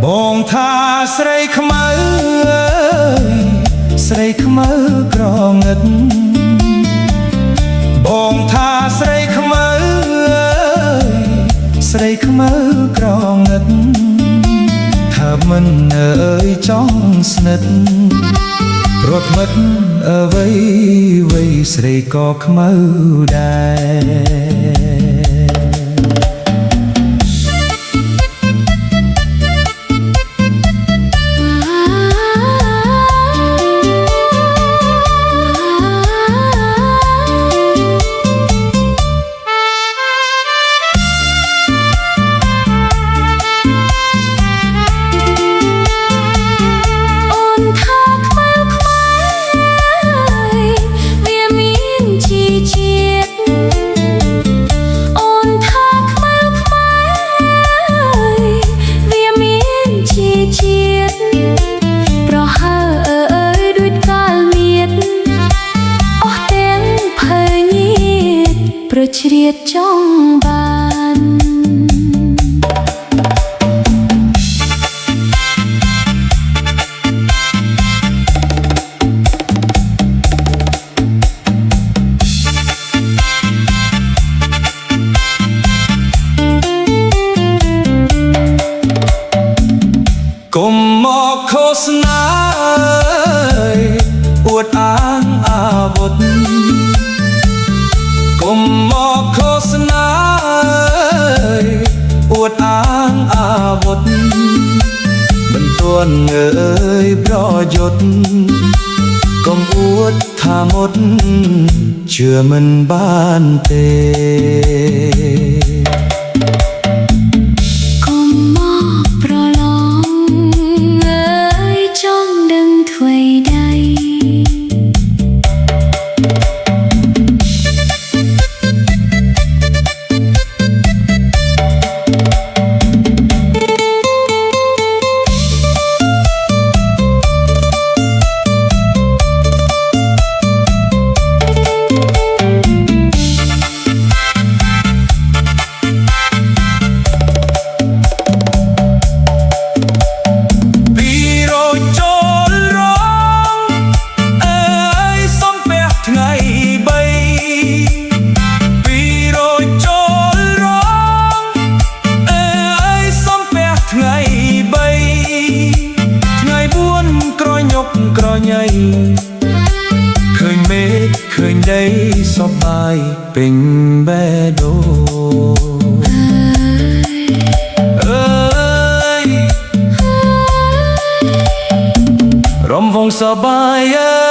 បងថាស្រីខ្មៅស្រីខ្មៅក្រងឹតបងថាស្រីខ្មៅស្រីខ្មៅក្រងឹតថាមិនអើយចង់ស្និទ្ធរត់មិត្តអ្វីស្រីក៏ខ្មៅដែរជ្រៀតចង់បានកុំមកឃោសនាអួតអាងអាវុធកុំមកឃោសនាអួតអាងអាវុធមិនទាន់ងើយប្រយុទ្ធកុំអួតថាមុតជឿមិនបានទេកុំមកប្រឡងអើយចង់ដឹងអ្វីដែរក្រញ៉ៃឃើញមេឃឃើញដីសប្បាយពេញបេះដូងអើយរំវងសប្បាយ